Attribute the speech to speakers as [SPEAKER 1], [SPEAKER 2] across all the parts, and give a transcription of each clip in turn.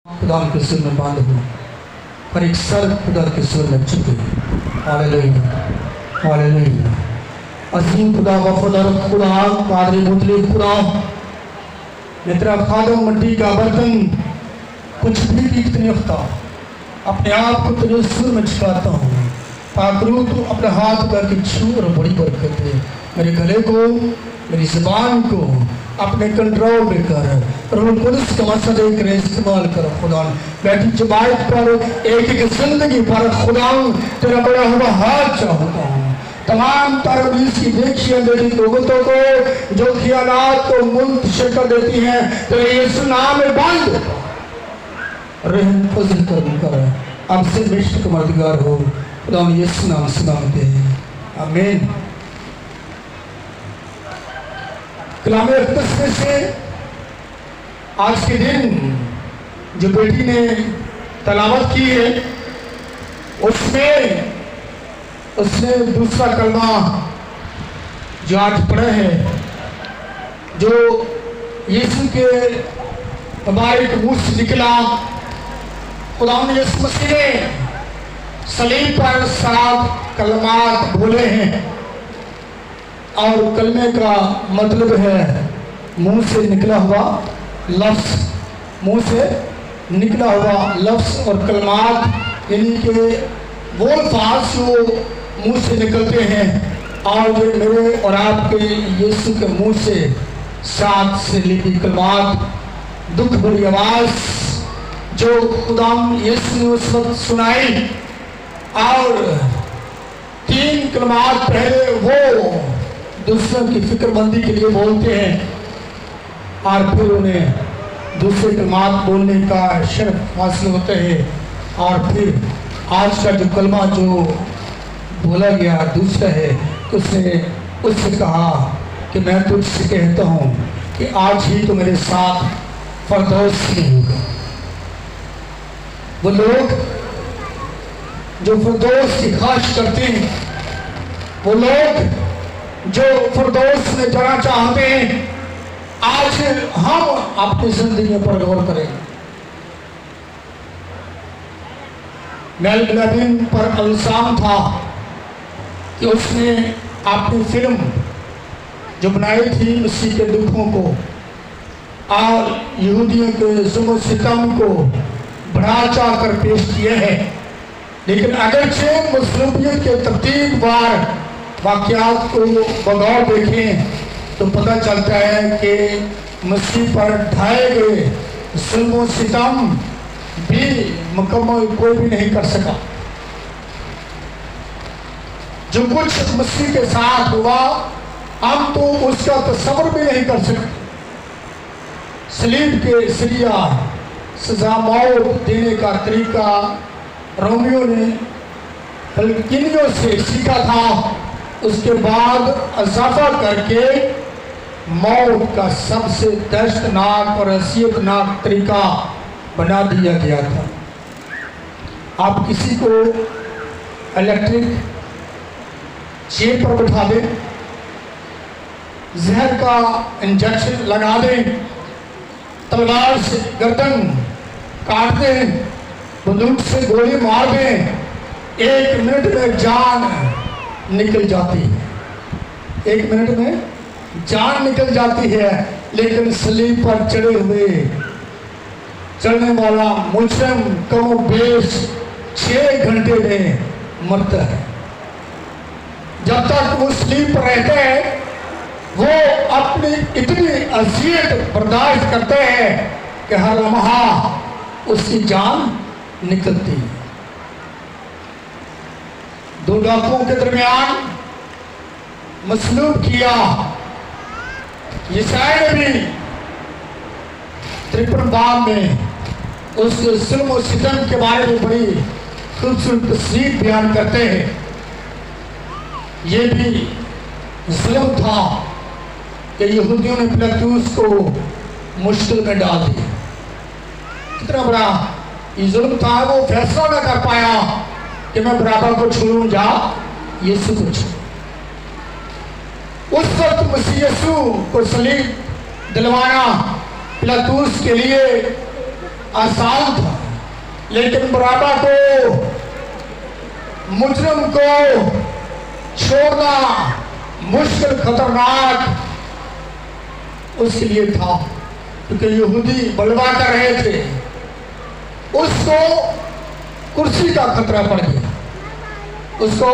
[SPEAKER 1] खुदा के सुर में बंद हुआ पर एक सर खुदा के सुर में चुके। Hallelujah hallelujah. असीम खुदा वफादार खुदा कादर मुतलिक खुदा, मैं तेरा खादम मिट्टी का बर्तन कुछ भी कीमत नहीं रखता, अपने आप को तेरे सुर में छुपाता हूँ। पाकरू तू अपने हाथ करके छू और बड़ी बरकत दे। मेरे गले को, मेरी ज़ुबान को अपने कंट्रोल में कर और उन पुलिस का मसला देकर इस्तेमाल करो खुदा। बैठी जमात पर एक एक जिंदगी पर खुदा तेरा बड़ा हुआ हाथ चाहता हूँ। तमाम तरबीज की देखिए मेरी लोगों को जो ख्यालात को मुंतशिर कर देती हैं तेरे यीशु नाम में बंद रहम फजल कर अब से बेशक मददगार हो खुदा यीशु नाम से मांगते हैं, आमीन। कलाम अक़दस में से आज के दिन जो बेटी ने तलावत की है उसमें उसने दूसरा कलमा जो आज पढ़ा है, जो यीशु के मुबारक मुंह से निकला। खुदा ने यीशु मसीह ने सलीब पर 7 कलमात बोले हैं और कलमे का मतलब है मुंह से निकला हुआ लफ्ज़, मुंह से निकला हुआ लफ्ज़ और कलमात यानी कि वो अल्फाज जो मुंह से निकलते हैं और जो मेरे और आपके यीशु के मुंह से 7 से लिखी कलमात, दुख भरी आवाज़ जो खुदा यीशु ने उस वक्त सुनाई और 3 कलमात पहले वो दूसरों की फिक्रमंदी के लिए बोलते हैं और फिर उन्हें दूसरे कलमात बोलने का शर्फ हासिल होता है। और फिर आज का जो कलमा जो बोला गया दूसरा है, उसने उससे कहा कि मैं तुझसे कहता हूँ कि आज ही तो मेरे साथ फरदौस में होगा। वो लोग जो फरदौस की ख्वाहिश करते हैं, वो लोग जो फरदौस में जाना चाहते हैं, आज हम अपनी जिंदगी पर गौर करें। मेल पर इल्जाम था कि उसने अपनी फिल्म जो बनाई थी मसीह के दुखों को और यहूदियों के जुल्म सितम को बढ़ा चढ़ा कर पेश किया है। लेकिन अगरचे मसलूबियत के तरतीबवार वाक़यात को बगौर देखें तो पता चलता है कि मसीह पर ढाए गए जुल्म सितम भी मुकम्मल कोई भी नहीं कर सका। जो कुछ मसीह के साथ हुआ हम तो उसका तस्वर भी नहीं कर सकते। सलीब के जरिया सजा मौत देने का तरीका रोमियो ने फलकिनियों से सीखा था, उसके बाद इजाफा करके मौत का सबसे दर्दनाक और हसीयतनाक तरीका बना दिया गया था। आप किसी को इलेक्ट्रिक चेयर पर बैठा दें, जहर का इंजेक्शन लगा दें, तलवार से गर्दन काट दें, बंदूक से गोली मार दें, 1 मिनट में जान निकल जाती है। 1 मिनट में जान निकल जाती है। लेकिन सलीब पर चढ़ने वाला मुजरिम कम बेश 6 घंटे में मरता है। जब तक वो सलीब पर रहते हैं वो अपनी इतनी अज़ियत बर्दाश्त करते हैं कि हर लम्हा उसकी जान निकलती है। 2 डाकुओं के दरमियान मसलूब किया। यशायाह ने भी 53 बाब में उस जुल्म और सितम के बारे में बड़ी खूबसूरत तस्वीर बयान करते हैं। ये भी जुल्म था कि यहूदियों ने पिलातुस को मुश्किल में डाल दिया। कितना बड़ा ये जुल्म था, वो फैसला न कर पाया कि मैं बराबर को छोड़ूं या यीशु को छोड़ूं। उस वक्त मसीह यीशु को सलीब दिलवाना पिलातुस के लिए आसान था, लेकिन बराबा को, मुजरिम को छोड़ना मुश्किल, खतरनाक उसके लिए था, क्योंकि यहूदी बलवा कर रहे थे। उसको कुर्सी का खतरा पड़ गया, उसको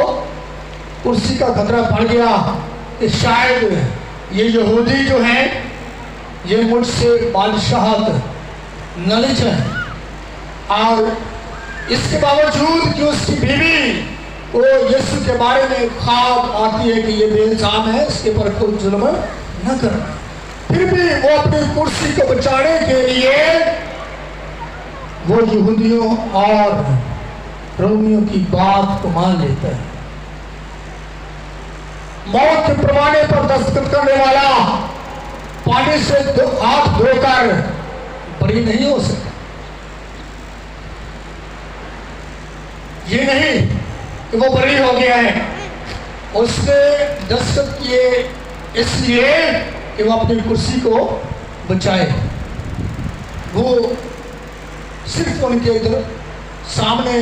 [SPEAKER 1] कुर्सी का खतरा पड़ गया कि शायद ये यहूदी जो हैं ये मुझसे बादशाहत न ले जाए। और इसके बावजूद कि उसकी बीवी को यीशु के बारे में ख्वाब आती है कि ये बेइल्जाम है, इसके पर कोई जुल्म न करना, फिर भी वो अपनी कुर्सी को बचाने के लिए वो यहूदियों और रोमियों की बात को मान लेता है। मौत के पैमाने पर दस्तखत करने वाला पानी से हाथ धोकर बरी नहीं हो सकता। ये नहीं कि वो बरी हो गया है, उसने दस्तखत किए इसलिए कि वो अपनी कुर्सी को बचाए। वो सिर्फ उनके इधर सामने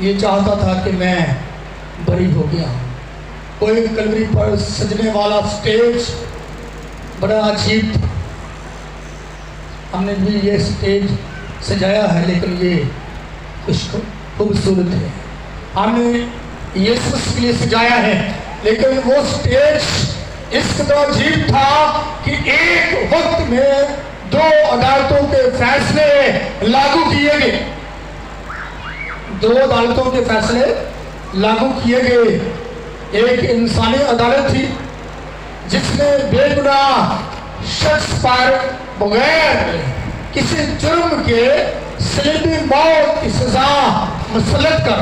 [SPEAKER 1] ये चाहता था कि मैं बरी हो गया। कोई कलवरी पर सजने वाला स्टेज बड़ा अजीब था, हमने भी ये स्टेज सजाया है, लेकिन ये कुछ खूबसूरत है, हमने यीशु के लिए सजाया है, लेकिन वो स्टेज इस कदर अजीब था कि एक वक्त में दो अदालतों के फैसले लागू किए गए, दो अदालतों के फैसले लागू किए गए। एक इंसानी अदालत थी जिसने बेगुनाह शख्स पर बगैर किसी जुर्म के सलीबी मौत की सजा मुसल्लत कर।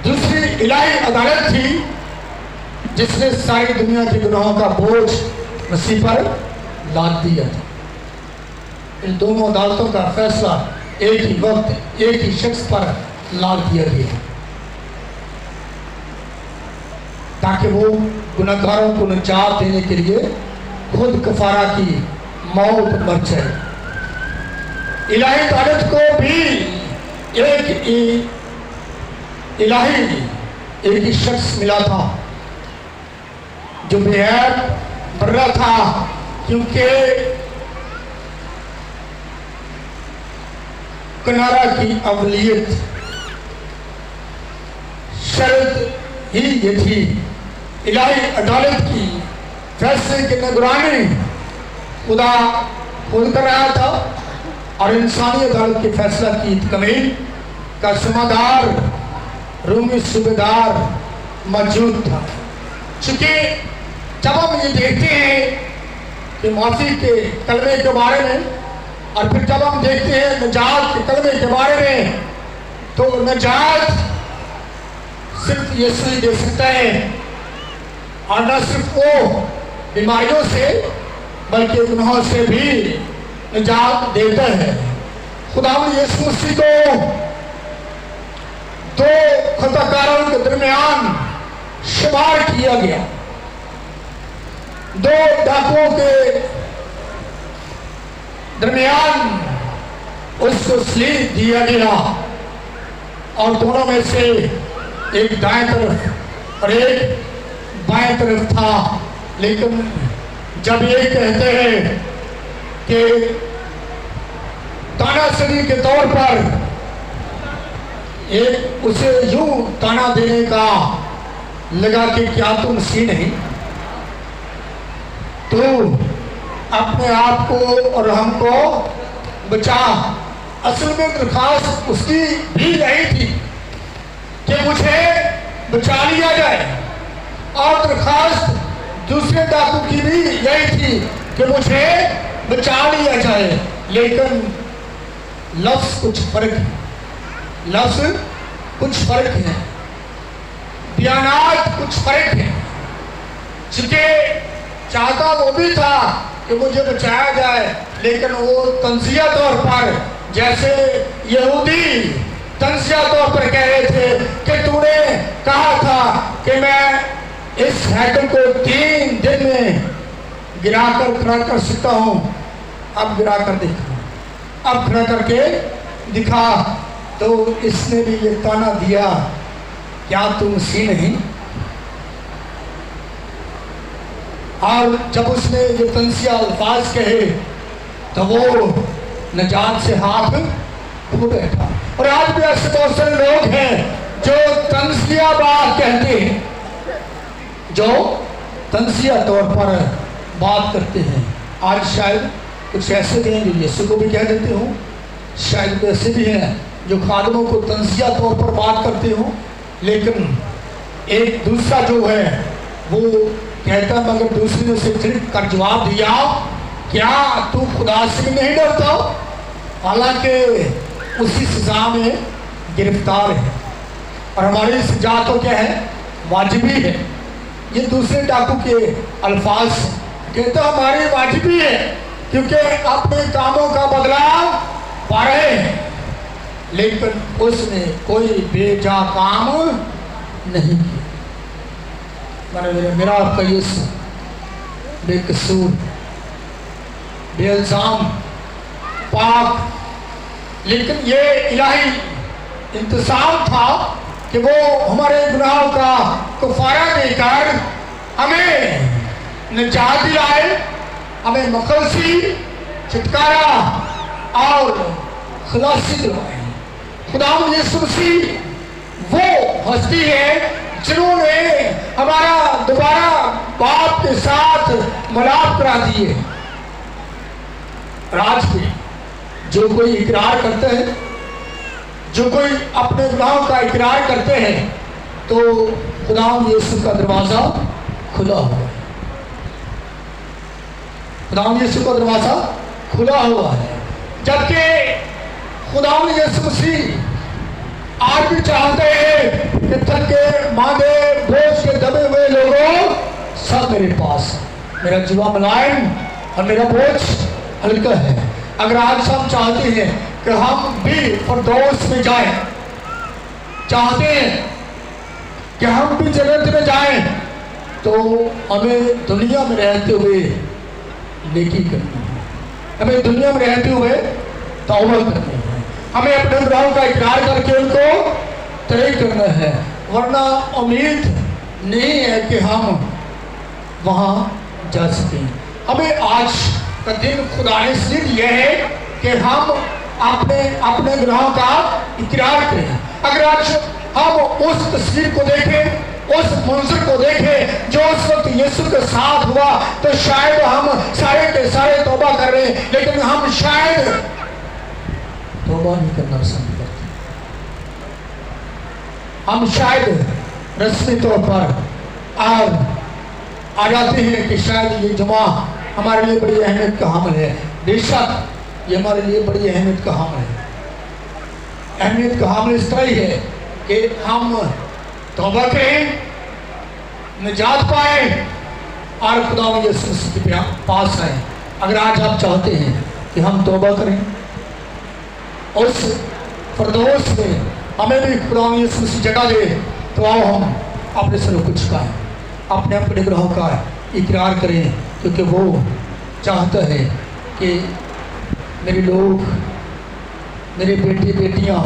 [SPEAKER 1] दूसरी इलाही अदालत थी जिसने सारी दुनिया के गुनाहों का बोझ मसीह पर लाद दिया था। इन दोनों अदालतों का फैसला एक ही वक्त एक ही शख्स पर लाद दिया गया ताकि वो गुनहगारों को निजात देने के लिए खुद कफारा की मौत मर जाए। इलाही अदालत को भी एक ही शख्स मिला था जो बेहद बर्रा था, क्योंकि किनारा की अवलियत शर्त ही ये थी। इलाही अदालत की फैसले की निगरानी खुदा खुद कर रहा था और इंसानी अदालत के फैसला की तकमील का जिम्मेदार रूमी सूबेदार मौजूद था। चूंकि जब हम ये देखते हैं कि माफी के कलमे के बारे में और फिर जब हम देखते हैं नजात के कलमे के बारे में, तो नजात सिर्फ यीशु ही दे सकता है, और न सिर्फ वो बीमारियों से बल्कि गुनाहों से भी निजात देता है। खुदावंद यीशु मसीह को दो खताकारों के दरमियान शुमार किया गया, दो डाकुओं के दरमियान उसको सलीब दिया गया, और दोनों में से एक दाएं तरफ और एक बाएं तरफ था। लेकिन जब ये कहते हैं कि तानाशाही के तौर पर एक उसे यूं ताना देने का लगा कि क्या तुम मसीह नहीं, तो अपने आप को और हमको बचा। असल में दरखास्त उसकी भी यही थी कि मुझे बचा लिया जाए, और दरखास्त दूसरे डाकू की भी यही थी कि मुझे बचा लिया जाए। लेकिन लफ्ज कुछ फर्क है, लफ्ज कुछ फर्क है, बयानात कुछ फर्क है। चूंकि चाहता वो भी था कि मुझे बचाया जाए, लेकिन वो तंजिया तौर पर, जैसे यहूदी तंजिया तौर पर कह रहे थे कि तूने कहा था कि मैं इस हैकल को 3 दिन में गिरा कर खड़ा कर सकता हूँ, अब गिरा कर दिखा, अब खड़ा करके दिखा। तो इसने भी ये ताना दिया, क्या तू मसीह नहीं? और जब उसने ये तंसिया अल्फाज कहे तो वो नजात से हाथ धो बैठा। और आज भी ऐसे बहुत सारे लोग हैं जो तंसिया बात कहते हैं, जो तंसिया तौर पर बात करते हैं। आज शायद कुछ ऐसे भी हैं जो यीशु को भी कह देते हो, शायद ऐसे भी हैं जो खादमों को तंसिया तौर पर बात करते हो। लेकिन एक दूसरा जो है वो कहता, मगर दूसरे ने से छिड़क कर जवाब दिया, क्या तू खुदा से नहीं डरता? हालांकि उसी सजा में गिरफ्तार है और हमारी सजा तो क्या है? वाजिबी है। ये दूसरे डाकू के अल्फाज कहता हमारी वाजिबी है, क्योंकि अपने कामों का बदला पा रहे हैं। लेकिन उसने कोई बेजा काम नहीं किया। मेरा आपका यीशु बेकसूर, बेइल्जाम, पाक, लेकिन ये इलाही इंतजाम था कि वो हमारे गुनाहों का कफारा देकर हमें निजात दिलाए, हमें मखलसी, छुटकारा और खलासी दिलाए। खुदावंद यीशु मसीह वो हस्ती है जिन्होंने हमारा दोबारा बाप के साथ मिलाप करा दिए। आज भी जो कोई इकरार करते हैं, जो कोई अपने गुनाहों का इकरार करते हैं, तो खुदावंद यीशु का दरवाजा खुला हुआ है। खुदावंद यीशु का दरवाजा खुला हुआ है। जबकि खुदावंद यीशु मसीह आज भी चाहते हैं कि थके मांदे बोझ के दबे हुए लोगों सब मेरे पास, मेरा जीवा मुलायम और मेरा बोझ हल्का है। अगर आज हम चाहते हैं कि हम भी फिरदौस में जाएं, चाहते हैं कि हम भी जन्नत में जाएं, तो हमें दुनिया में रहते हुए नेकी करनी है, हमें दुनिया में रहते हुए तौबा करनी है, हमें अपने गुनाहों का इकरार करके उनको तय करना है। वरना उम्मीद नहीं है कि हम वहाँ जा सकें। हमें आज का दिन खुदा ने इसलिए दिया है कि हम अपने गुनाहों का इकरार करें। अगर आज हम उस तस्वीर को देखें, उस मंजर को देखें जो उस वक्त यीशु के साथ हुआ, तो शायद हम सारे के सारे तौबा कर रहे हैं, लेकिन हम शायद तौबा नहीं करना पसंद करते। हम शायद रस्मी तौर पर आ जाते हैं कि शायद ये जुमा हमारे लिए बड़ी अहमियत का हामिल है। बेशक ये हमारे लिए बड़ी अहमियत का हामिल है। अहमियत का हामिल इस तरह ही है कि हम तौबा करें, निजात पाए और खुदावंद यीशु मसीह के पास आए। अगर आज आप चाहते हैं कि हम तौबा करें, उस फिरदौस में हमें भी खुदावंद यीशु मसीह जगह दे, तो आओ हम अपने सरों को झुकाएं, अपने अपने गुनाहों का इकरार करें, क्योंकि वो चाहता है कि मेरे लोग, मेरे बेटे बेटियां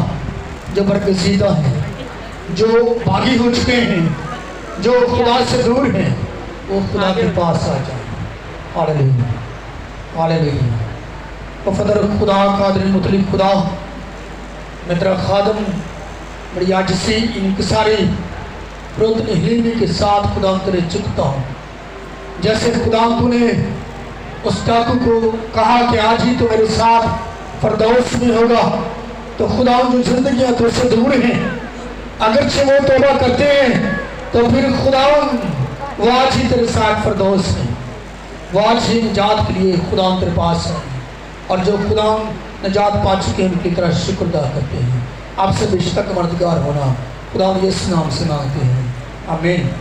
[SPEAKER 1] जो बरगज़ीदा हैं, जो बागी हो चुके हैं, जो खुदा से दूर हैं, वो खुदा के पास आ जाए। Hallelujah, hallelujah. वफ़ादार खुदा, कादिर मुतलिक खुदा, मैं तेरा खादम बड़ी आजिज़ी, इंकिसारी, रुदन हिलमी के साथ खुदा तेरे झुकता हूँ। जैसे खुदा तूने उस डाकू को कहा कि आज ही तो मेरे साथ फिरदौस में होगा, तो खुदा जो जिंदगियाँ तुझसे दूर हैं, अगरचे वो तौबा करते हैं, तो फिर खुदा वो आज ही तेरे साथ फिरदौस में, वो आज ही निजात के लिए खुदा तेरे पास है। और जो खुदा निजात पा चुके हैं उनकी तरह शुक्र अदा करते हैं। आपसे बेशक मददगार होना खुदा यीशु नाम से मांगते हैं, आमीन।